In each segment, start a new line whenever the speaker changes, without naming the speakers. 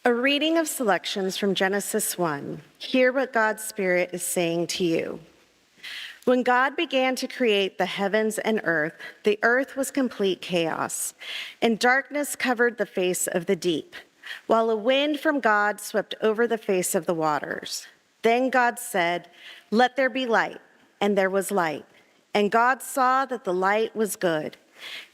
A reading of selections from Genesis 1. Hear what God's Spirit is saying to you. When God began to create the heavens and the earth was complete chaos, and darkness covered the face of the deep, while a wind from God swept over the face of the waters. Then God said, "Let there be light," and there was light. And God saw that the light was good,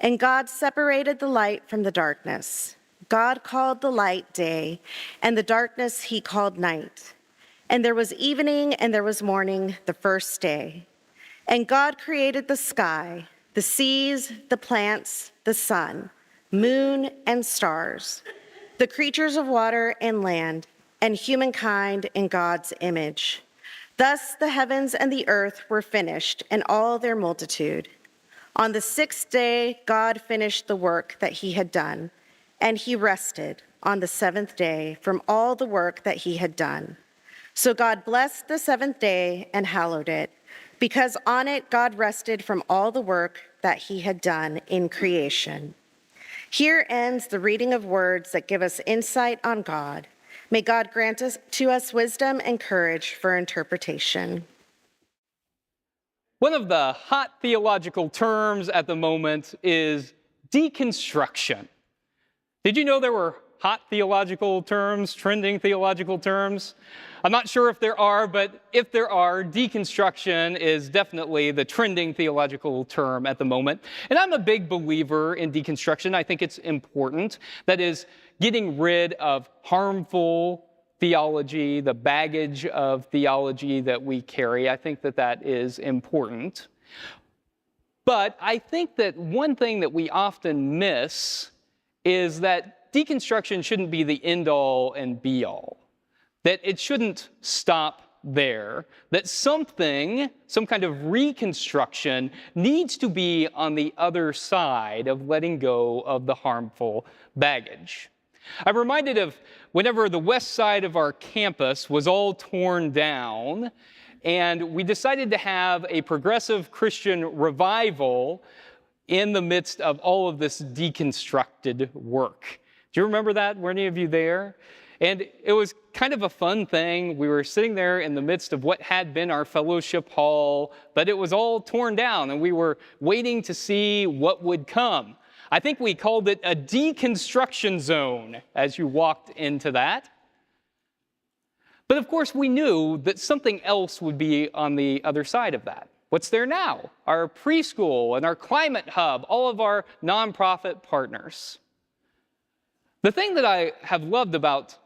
and God separated the light from the darkness. God called the light day, and the darkness he called night. And there was evening and there was morning the first day. And God created the sky, the seas, the plants, the sun, moon, and stars, the creatures of water and land, and humankind in God's image. Thus the heavens and the earth were finished, and all their multitude. On the sixth day, God finished the work that he had done, and he rested on the seventh day from all the work that he had done. So God blessed the seventh day and hallowed it, because on it God rested from all the work that he had done in creation. Here ends the reading of words that give us insight on God. May God grant to us wisdom and courage for interpretation.
One of the hot theological terms at the moment is deconstruction. Did you know there were hot theological terms, trending theological terms? I'm not sure if there are, but if there are, deconstruction is definitely the trending theological term at the moment. And I'm a big believer in deconstruction. I think it's important. That is, getting rid of harmful theology, the baggage of theology that we carry. I think that that is important. But I think that one thing that we often miss is that deconstruction shouldn't be the end-all and be-all. That it shouldn't stop there. That some kind of reconstruction needs to be on the other side of letting go of the harmful baggage. I'm reminded of whenever the west side of our campus was all torn down, and we decided to have a progressive Christian revival in the midst of all of this deconstructed work. Do you remember that? Were any of you there? And it was kind of a fun thing. We were sitting there in the midst of what had been our fellowship hall, but it was all torn down, and we were waiting to see what would come. I think we called it a deconstruction zone as you walked into that. But of course, we knew that something else would be on the other side of that. What's there now? Our preschool and our climate hub, all of our nonprofit partners. The thing that I have loved about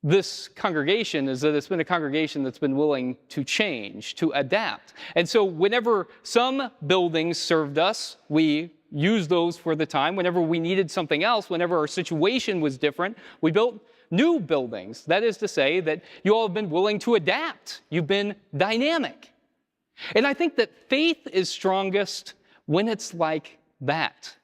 this congregation is that it's been a congregation that's been willing to change, to adapt. And so whenever some buildings served us, we used those for the time. Whenever we needed something else, whenever our situation was different, we built new buildings. That is to say that you all have been willing to adapt. You've been dynamic. And I think that faith is strongest when it's like that.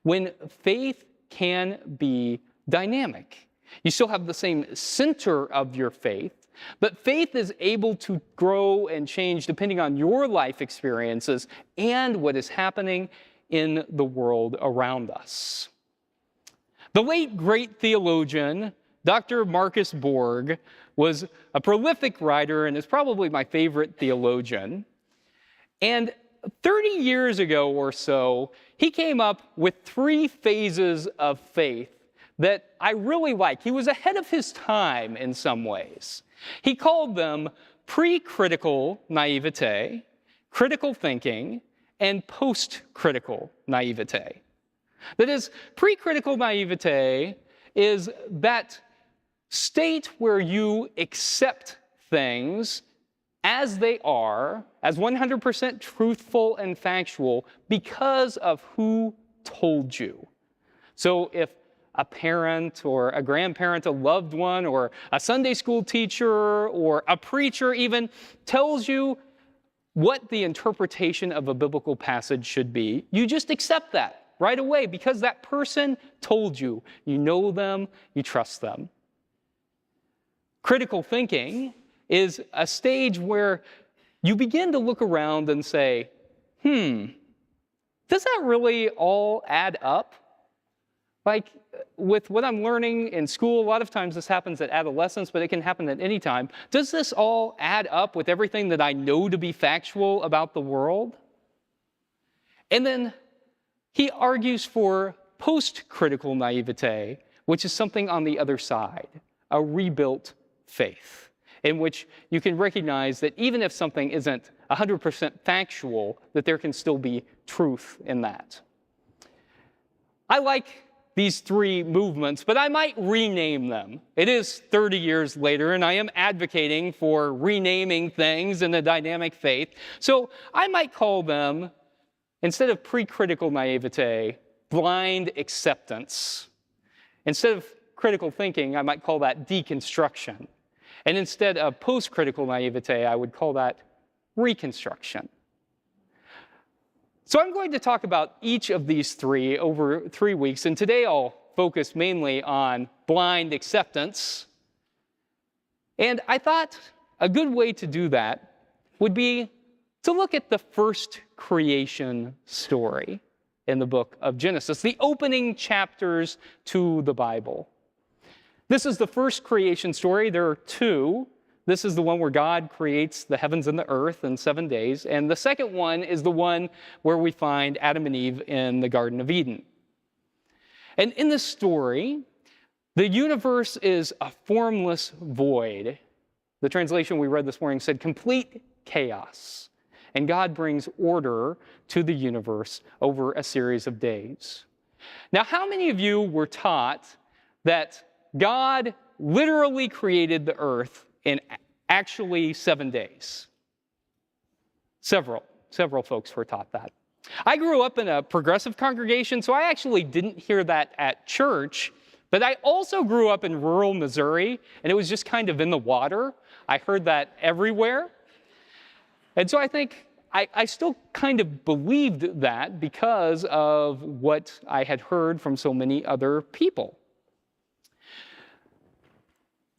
When faith can be dynamic. You still have the same center of your faith, but faith is able to grow and change depending on your life experiences and what is happening in the world around us. The late great theologian, Dr. Marcus Borg, was a prolific writer and is probably my favorite theologian. And 30 years ago or so, he came up with 3 phases of faith that I really like. He was ahead of his time in some ways. He called them pre-critical naivete, critical thinking, and post-critical naivete. That is, pre-critical naivete is that state where you accept things as they are, as 100% truthful and factual, because of who told you. So if a parent or a grandparent, a loved one, or a Sunday school teacher, or a preacher even tells you what the interpretation of a biblical passage should be, you just accept that right away because that person told you. You know them, you trust them. Critical thinking is a stage where you begin to look around and say, does that really all add up? Like with what I'm learning in school, a lot of times this happens at adolescence, but it can happen at any time. Does this all add up with everything that I know to be factual about the world? And then he argues for post-critical naivete, which is something on the other side, a rebuilt faith, in which you can recognize that even if something isn't 100% factual, that there can still be truth in that. I like these three movements, but I might rename them. It is 30 years later, and I am advocating for renaming things in the dynamic faith. So I might call them, instead of pre-critical naivete, blind acceptance. Instead of critical thinking, I might call that deconstruction. And instead of post-critical naivete, I would call that reconstruction. So I'm going to talk about each of these three over 3 weeks, and today I'll focus mainly on blind acceptance. And I thought a good way to do that would be to look at the first creation story in the book of Genesis, the opening chapters to the Bible. This is the first creation story. There are two. This is the one where God creates the heavens and the earth in 7 days. And the second one is the one where we find Adam and Eve in the Garden of Eden. And in this story, the universe is a formless void. The translation we read this morning said complete chaos. And God brings order to the universe over a series of days. Now, how many of you were taught that God literally created the earth in actually 7 days? Several folks were taught that. I grew up in a progressive congregation, so I actually didn't hear that at church, but I also grew up in rural Missouri, and it was just kind of in the water. I heard that everywhere. And so I think I still kind of believed that because of what I had heard from so many other people.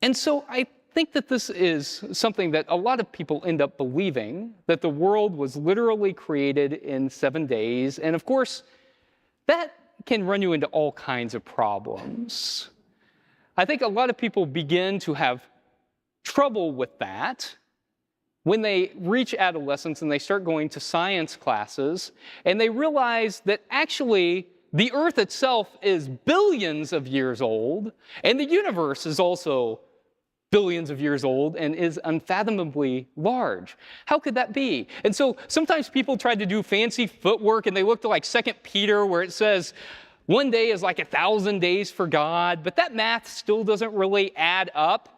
And so I think that this is something that a lot of people end up believing, that the world was literally created in 7 days. And of course, that can run you into all kinds of problems. I think a lot of people begin to have trouble with that when they reach adolescence and they start going to science classes, and they realize that actually the earth itself is billions of years old, and the universe is also billions of years old and is unfathomably large. How could that be? And so sometimes people try to do fancy footwork, and they look to like 2 Peter, where it says 1 day is like 1,000 days for God, but that math still doesn't really add up.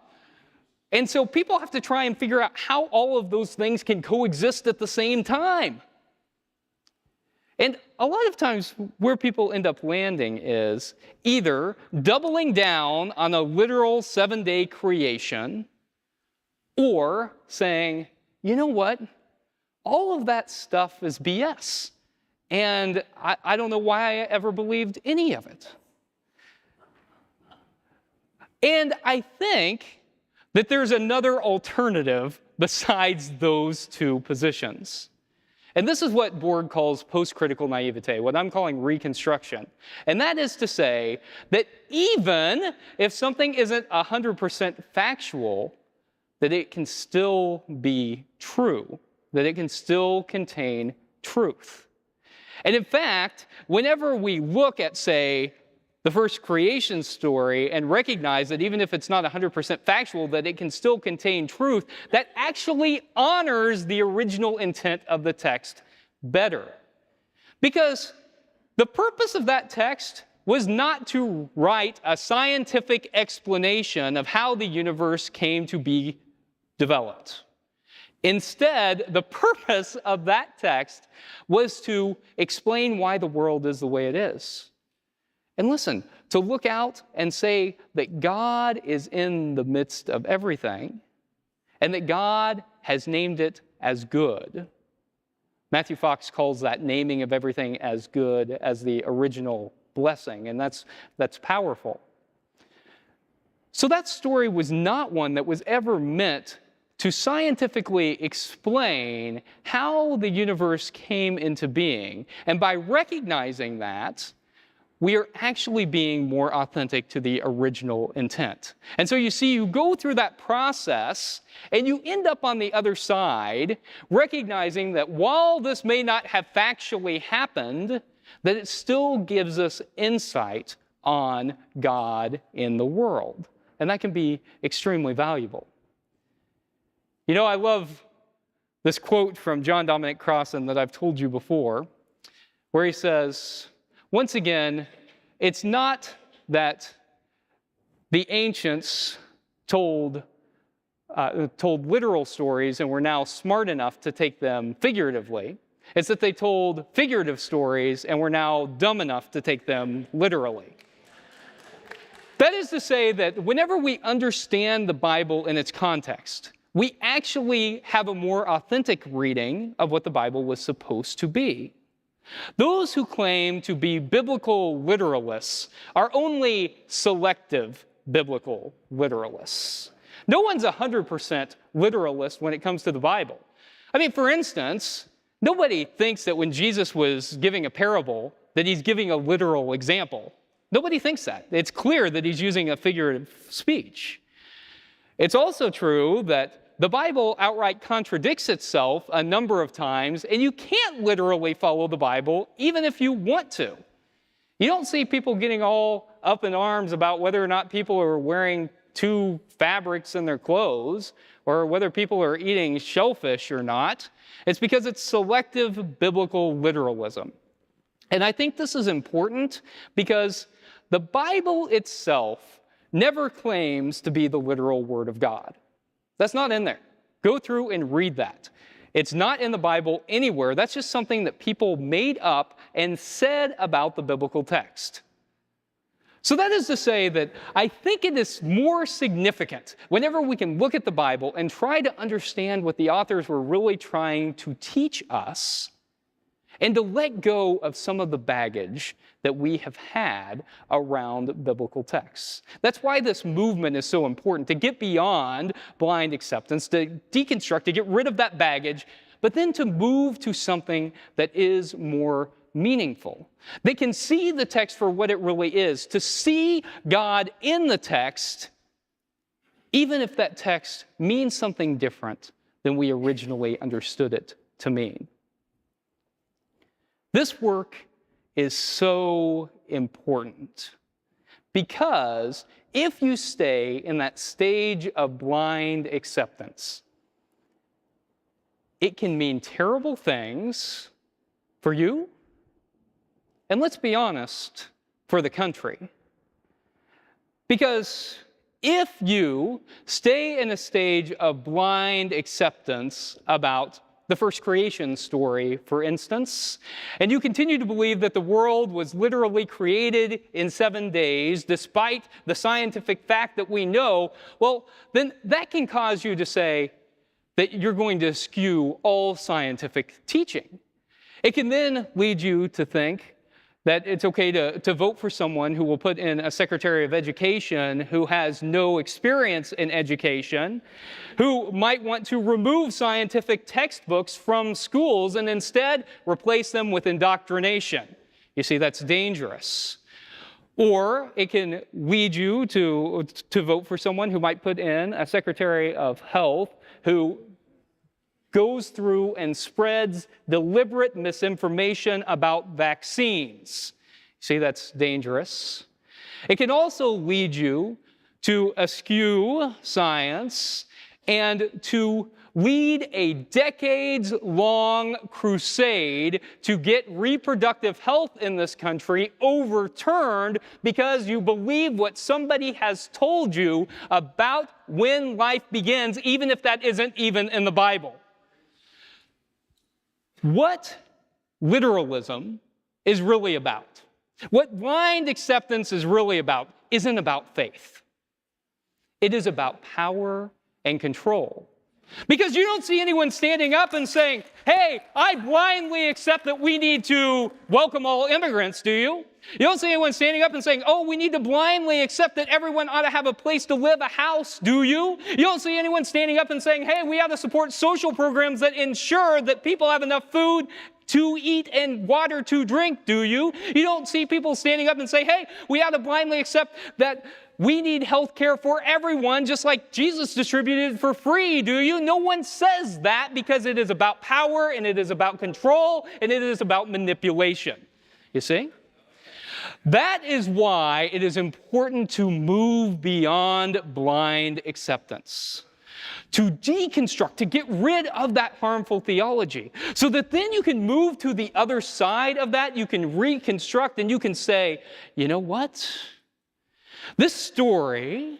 And so people have to try and figure out how all of those things can coexist at the same time. And a lot of times where people end up landing is either doubling down on a literal 7-day creation, or saying, you know what, all of that stuff is BS. And I don't know why I ever believed any of it. And I think that there's another alternative besides those two positions. And this is what Borg calls post-critical naivete, what I'm calling reconstruction. And that is to say that even if something isn't 100% factual, that it can still be true, that it can still contain truth. And in fact, whenever we look at, say, the first creation story and recognize that even if it's not 100% factual, that it can still contain truth, that actually honors the original intent of the text better. Because the purpose of that text was not to write a scientific explanation of how the universe came to be developed. Instead, the purpose of that text was to explain why the world is the way it is. And listen, to look out and say that God is in the midst of everything, and that God has named it as good. Matthew Fox calls that naming of everything as good as the original blessing, and that's powerful. So that story was not one that was ever meant to scientifically explain how the universe came into being. And by recognizing that, we are actually being more authentic to the original intent. And so you see, you go through that process and you end up on the other side recognizing that while this may not have factually happened, that it still gives us insight on God in the world. And that can be extremely valuable. You know, I love this quote from John Dominic Crossan that I've told you before, where he says, once again, it's not that the ancients told literal stories and were now smart enough to take them figuratively. It's that they told figurative stories and were now dumb enough to take them literally. That is to say that whenever we understand the Bible in its context, we actually have a more authentic reading of what the Bible was supposed to be. Those who claim to be biblical literalists are only selective biblical literalists. No one's 100% literalist when it comes to the Bible. I mean, for instance, nobody thinks that when Jesus was giving a parable that he's giving a literal example. Nobody thinks that. It's clear that he's using a figurative speech. It's also true that the Bible outright contradicts itself a number of times, and you can't literally follow the Bible even if you want to. You don't see people getting all up in arms about whether or not people are wearing two fabrics in their clothes or whether people are eating shellfish or not. It's because it's selective biblical literalism. And I think this is important because the Bible itself never claims to be the literal Word of God. That's not in there. Go through and read that. It's not in the Bible anywhere. That's just something that people made up and said about the biblical text. So that is to say that I think it is more significant whenever we can look at the Bible and try to understand what the authors were really trying to teach us, and to let go of some of the baggage that we have had around biblical texts. That's why this movement is so important, to get beyond blind acceptance, to deconstruct, to get rid of that baggage, but then to move to something that is more meaningful. They can see the text for what it really is, to see God in the text, even if that text means something different than we originally understood it to mean. This work is so important because if you stay in that stage of blind acceptance, it can mean terrible things for you, and let's be honest, for the country. Because if you stay in a stage of blind acceptance about the first creation story, for instance, and you continue to believe that the world was literally created in 7 days, despite the scientific fact that we know, well, then that can cause you to say that you're going to skew all scientific teaching. It can then lead you to think that it's okay to vote for someone who will put in a Secretary of Education who has no experience in education, who might want to remove scientific textbooks from schools and instead replace them with indoctrination. You see, that's dangerous. Or it can lead you to vote for someone who might put in a Secretary of Health who goes through and spreads deliberate misinformation about vaccines. See, that's dangerous. It can also lead you to eschew science and to lead a decades-long crusade to get reproductive health in this country overturned because you believe what somebody has told you about when life begins, even if that isn't even in the Bible. What literalism is really about, what blind acceptance is really about, isn't about faith. It is about power and control. Because you don't see anyone standing up and saying, hey, I blindly accept that we need to welcome all immigrants, do you? You don't see anyone standing up and saying, oh, we need to blindly accept that everyone ought to have a place to live, a house, do you? You don't see anyone standing up and saying, hey, we ought to support social programs that ensure that people have enough food to eat and water to drink, do you? You don't see people standing up and say, hey, we ought to blindly accept that we need health care for everyone, just like Jesus distributed it for free, do you? No one says that because it is about power and it is about control and it is about manipulation. You see? That is why it is important to move beyond blind acceptance, to deconstruct, to get rid of that harmful theology, so that then you can move to the other side of that, you can reconstruct, and you can say, you know what? This story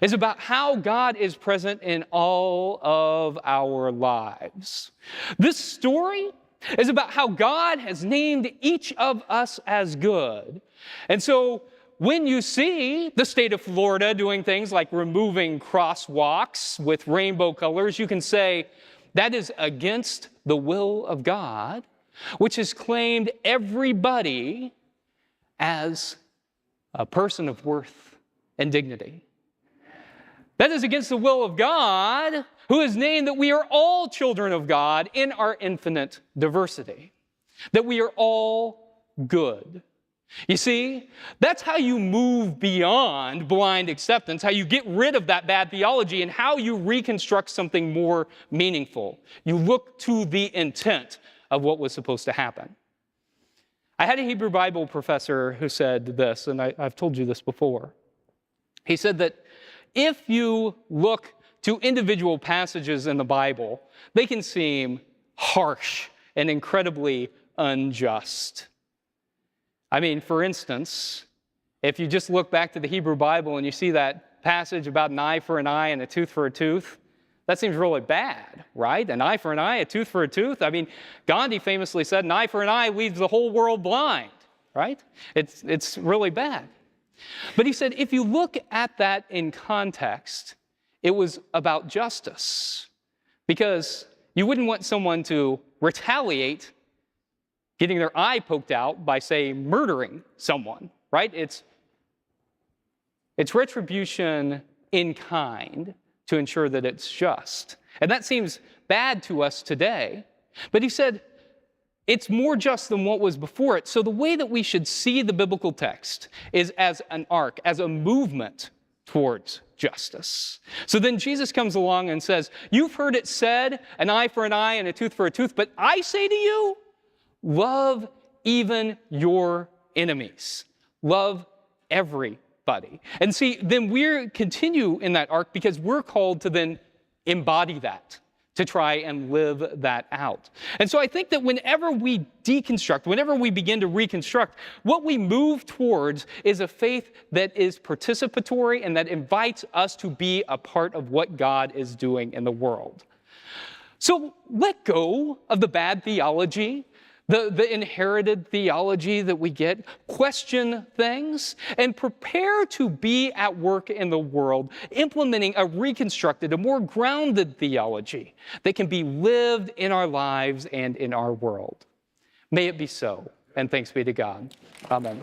is about how God is present in all of our lives. This story is about how God has named each of us as good. And so when you see the state of Florida doing things like removing crosswalks with rainbow colors, you can say that is against the will of God, which has claimed everybody as a person of worth and dignity. That is against the will of God, who has named that we are all children of God in our infinite diversity, that we are all good. You see, that's how you move beyond blind acceptance, how you get rid of that bad theology, and how you reconstruct something more meaningful. You look to the intent of what was supposed to happen. I had a Hebrew Bible professor who said this, and I've told you this before. He said that if you look to individual passages in the Bible, they can seem harsh and incredibly unjust. I mean, for instance, if you just look back to the Hebrew Bible and you see that passage about an eye for an eye and a tooth for a tooth, that seems really bad, right? An eye for an eye, a tooth for a tooth. I mean, Gandhi famously said, an eye for an eye leaves the whole world blind, right? It's really bad. But he said, if you look at that in context, it was about justice, because you wouldn't want someone to retaliate getting their eye poked out by, say, murdering someone, right? It's retribution in kind to ensure that it's just. And that seems bad to us today. But he said, it's more just than what was before it. So the way that we should see the biblical text is as an arc, as a movement towards justice. So then Jesus comes along and says, you've heard it said, an eye for an eye and a tooth for a tooth, but I say to you, love even your enemies. Love everybody. And see, then we continue in that arc because we're called to then embody that, to try and live that out. And so I think that whenever we deconstruct, whenever we begin to reconstruct, what we move towards is a faith that is participatory and that invites us to be a part of what God is doing in the world. So let go of the bad theology, the inherited theology that we get, question things, and prepare to be at work in the world, implementing a reconstructed, a more grounded theology that can be lived in our lives and in our world. May it be so, and thanks be to God. Amen.